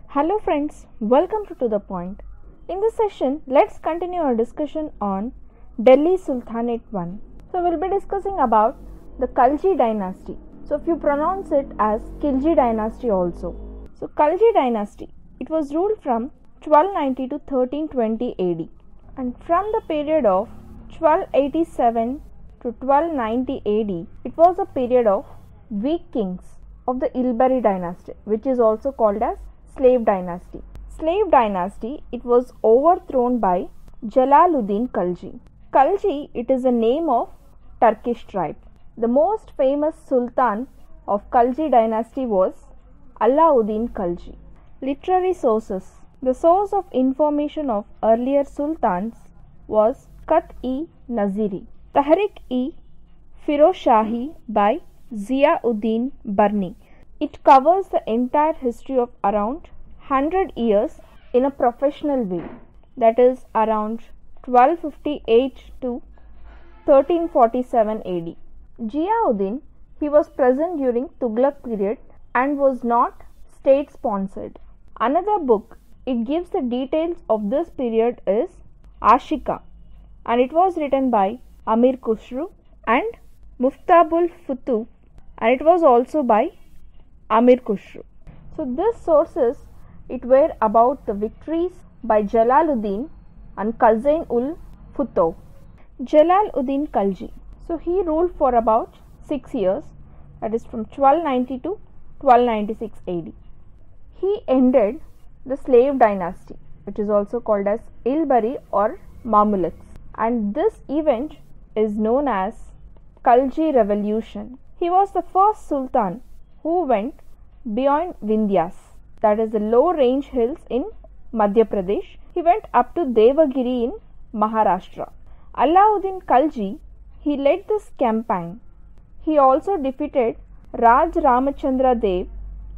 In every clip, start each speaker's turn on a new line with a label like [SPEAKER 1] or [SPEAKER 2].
[SPEAKER 1] Hello friends, welcome to the Point. In this session, let's continue our discussion on Delhi Sultanate 1. So we'll be discussing about the Kalji Dynasty. So if you pronounce it as Kalji Dynasty also. So Kalji Dynasty, it was ruled from 1290 to 1320 AD, and from the period of 1287 to 1290 AD, it was a period of weak kings of the Ilbari dynasty, which is also called as Slave Dynasty. Slave Dynasty, it was overthrown by Jalaluddin Kalji. Kalji, it is a name of Turkish tribe. The most famous Sultan of Kalji Dynasty was Alauddin Kalji. Literary sources. The source of information of earlier sultans was Khat-e-Naziri, Tahrik-e-Firozshahi by Ziauddin Barni. It covers the entire history of around 100 years in a professional way, that is around 1258 to 1347 AD. Ziauddin, he was present during Tughlaq period and was not state sponsored. Another book, it gives the details of this period is Ashika, and it was written by Amir Khusru and Muftabul Futuh, and it was also by Amir Khusru. So these sources, it were about the victories by Jalaluddin and Qazain-ul-Futuh. Jalaluddin Kalji. So he ruled for about 6 years, that is from 1290 to 1296 AD. He ended the slave dynasty, which is also called as Ilbari or Mamuliks, and this event is known as Kalji Revolution. He was the first sultan who went beyond Vindhyas, that is the low range hills in Madhya Pradesh. He went up to Devagiri in Maharashtra. Alauddin Kalji, he led this campaign. He also defeated Raj Ramachandra Dev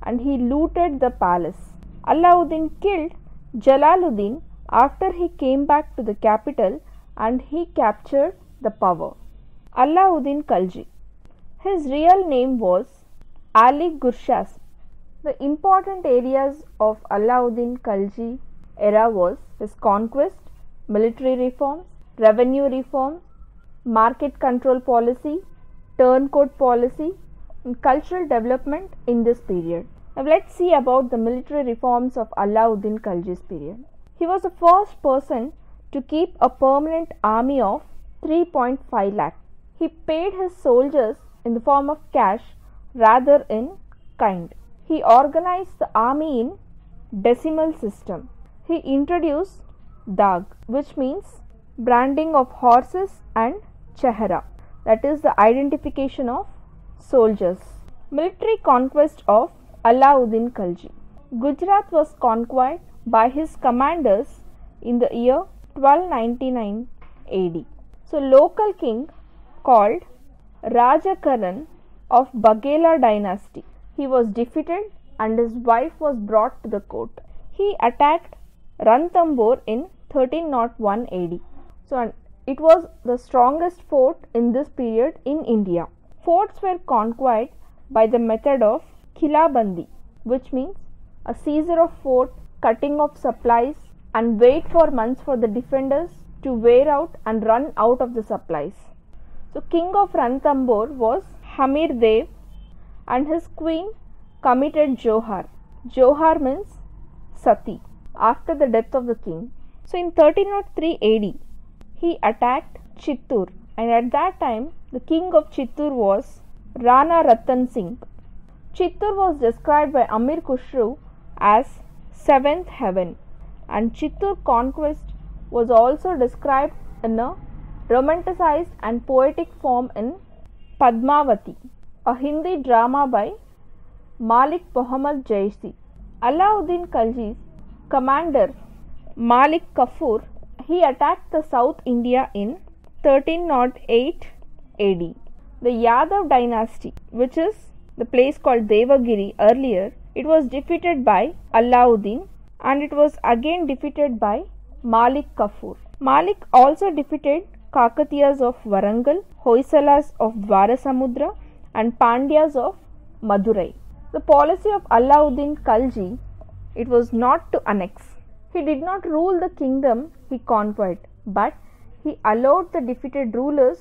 [SPEAKER 1] and he looted the palace. Alauddin killed Jalaluddin after he came back to the capital and he captured the power. Alauddin Kalji. His real name was Ali Gurshas. The important areas of Alauddin Kalji era was his conquest, military reforms, revenue reforms, market control policy, turncoat policy, and cultural development in this period. Now let's see about the military reforms of Alauddin Kalji's period. He was the first person to keep a permanent army of 3.5 lakh. He paid his soldiers in the form of cash rather in kind. He organized the army in decimal system. He introduced Dag, which means branding of horses, and Chehra, that is the identification of soldiers. Military conquest of Alauddin Kalji. Gujarat was conquered by his commanders in the year 1299 AD. So local king called Rajakaran of Baghela dynasty, he was defeated and his wife was brought to the court. He attacked Ranthambore in 1301 AD. So it was the strongest fort in this period in India. Forts were conquered by the method of Khilabandi, which means a seizure of fort, cutting of supplies, and wait for months for the defenders to wear out and run out of the supplies. So king of Ranthambore was Hamir Dev and his queen committed Johar. Johar means Sati after the death of the king. So in 1303 AD, he attacked Chittur, and at that time the king of Chittur was Rana Ratan Singh. Chittur was described by Amir Khusru as seventh heaven, and Chittur conquest was also described in a romanticized and poetic form in Padmavati, a Hindi drama by Malik Muhammad Jaisi. Alauddin Khalji's commander Malik Kafur, he attacked the South India in 1308 AD. The Yadav dynasty, which is the place called Devagiri earlier, it was defeated by Alauddin and it was again defeated by Malik Kafur. Malik also defeated Kakatiyas of Warangal, Hoysalas of Dwarasamudra and Pandyas of Madurai. The policy of Alauddin Kalji, it was not to annex. He did not rule the kingdom he conquered, but he allowed the defeated rulers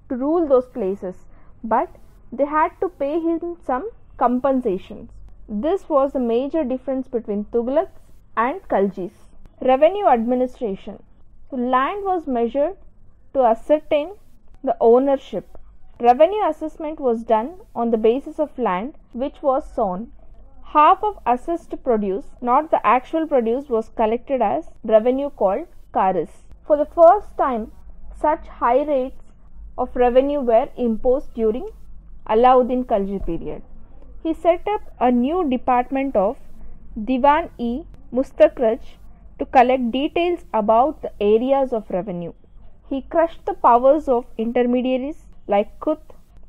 [SPEAKER 1] to rule those places, but they had to pay him some compensations. This was the major difference between Tughlaqs and Khaljis. Revenue administration. So land was measured to ascertain the ownership. Revenue assessment was done on the basis of land which was sown. Half of assessed produce, not the actual produce, was collected as revenue called karis. For the first time, such high rates of revenue were imposed during Alauddin Khalji period. He set up a new department of Diwan-e-Mustakhraj to collect details about the areas of revenue. He crushed the powers of intermediaries like Kut,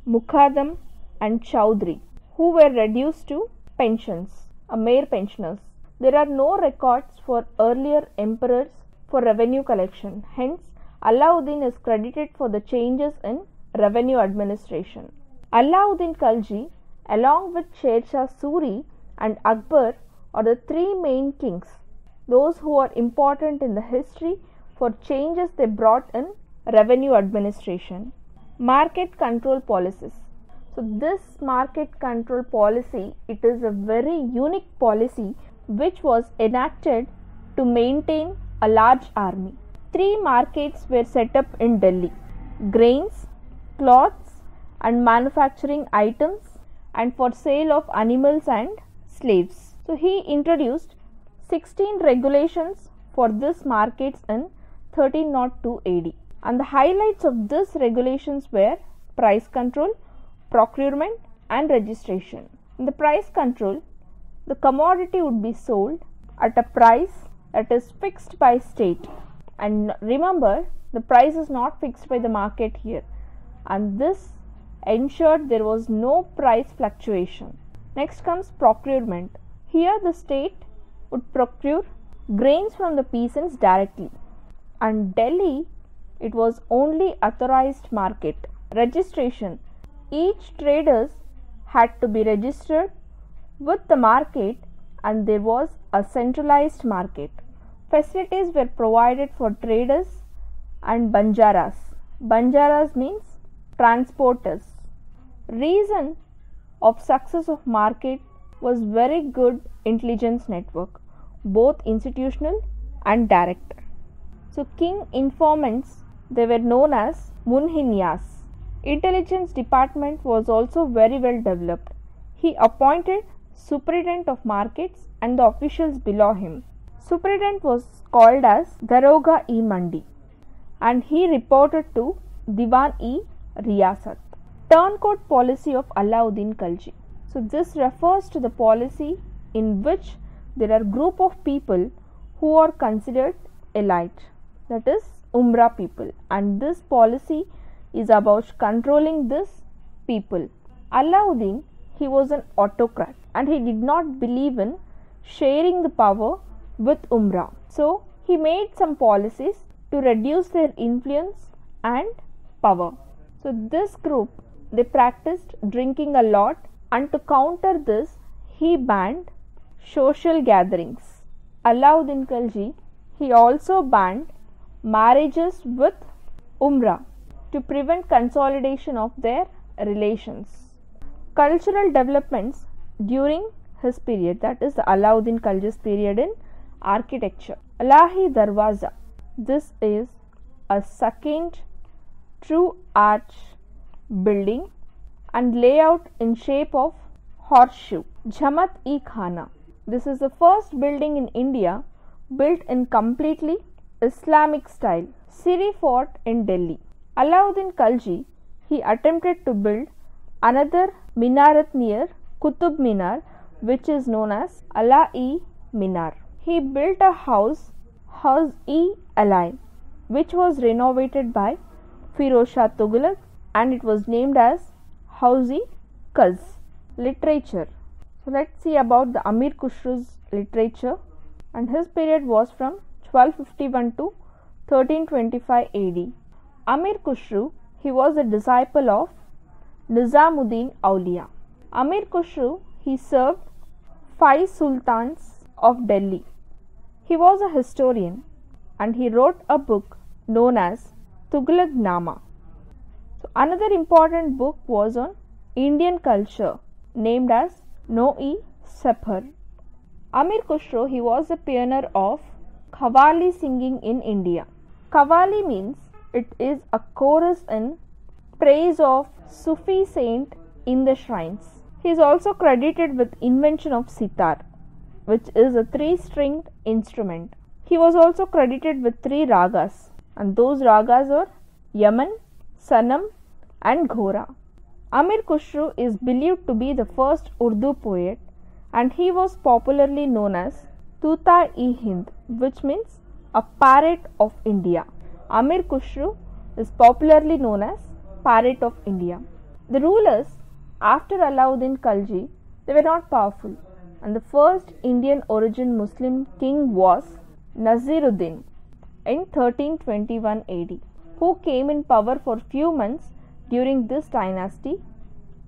[SPEAKER 1] Mukhadam and Chaudhry, who were reduced to pensions, mere pensioners. There are no records for earlier emperors for revenue collection. Hence, Alauddin is credited for the changes in revenue administration. Alauddin Khalji, along with Sher Shah Suri and Akbar, are the three main kings, those who are important in the history for changes they brought in revenue administration. Market control policies. So this market control policy, it is a very unique policy which was enacted to maintain a large army. 3 markets were set up in Delhi: grains, cloths and manufacturing items, and for sale of animals and slaves. So he introduced 16 regulations for these markets in 1302 AD. And the highlights of these regulations were price control, procurement and registration. In the price control, the commodity would be sold at a price that is fixed by state. And remember, the price is not fixed by the market here. And this ensured there was no price fluctuation. Next comes procurement. Here the state would procure grains from the peasants directly. And Delhi, it was only authorized market. Registration. Each traders had to be registered with the market and there was a centralized market. Facilities were provided for traders and banjaras. Banjaras means transporters. Reason of success of market was very good intelligence network, both institutional and direct. So king informants, they were known as Munhinyas. Intelligence department was also very well developed. He appointed superintendent of markets and the officials below him. Superintendent was called as Daroga-e-Mandi and he reported to Diwan-e-Riyasat. Turncoat policy of Alauddin Khalji. So this refers to the policy in which there are group of people who are considered elite, that is Umrah people, and this policy is about controlling this people. Alauddin, he was an autocrat and he did not believe in sharing the power with Umrah. So he made some policies to reduce their influence and power. So this group, they practiced drinking a lot, and to counter this, he banned social gatherings. Alauddin Khalji, he also banned marriages with Umrah to prevent consolidation of their relations. Cultural developments during his period, that is Alauddin Khalji's period in architecture. Alahi Darwaza, this is a second true arch building and layout in shape of horseshoe. Jhamat-e-Khana, this is the first building in India built in completely Islamic style. Siri Fort in Delhi. Alauddin Khalji, he attempted to build another minaret near Qutub Minar, which is known as Ala-e-Minar. He built a house-e-Alai, which was renovated by Firoz Shah Tughlaq and it was named as House-e-Qaz. Literature. So let's see about the Amir Khusru's literature, and his period was from 1251 to 1325 AD. Amir Khusru, he was a disciple of Nizamuddin Auliya. Amir Khusro, he served 5 sultans of Delhi. He was a historian and he wrote a book known as Tughlaq-Nama. So another important book was on Indian culture named as No-e-Sapar. Amir Khusro, he was a pioneer of Qawwali singing in India. Qawwali means it is a chorus in praise of Sufi saint in the shrines. He is also credited with invention of sitar, which is a 3-stringed instrument. He was also credited with 3 ragas, and those ragas are Yaman, Sanam and Ghora. Amir Khusro is believed to be the first Urdu poet, and he was popularly known as Tuta-e-Hind, which means a parrot of India. Amir Khusro is popularly known as parrot of India. The rulers after Alauddin Kalji, they were not powerful, and the first Indian origin Muslim king was Naseeruddin in 1321 AD, who came in power for few months during this dynasty,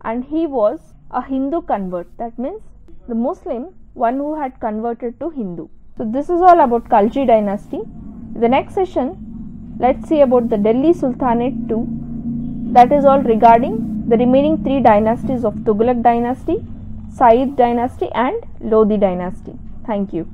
[SPEAKER 1] and he was a Hindu convert. That means the Muslim one who had converted to Hindu. So this is all about Kalji Dynasty. In the next session, let's see about the Delhi Sultanate too. That is all regarding the remaining 3 dynasties of Tughlaq Dynasty, Sayyid Dynasty and Lodi Dynasty. Thank you.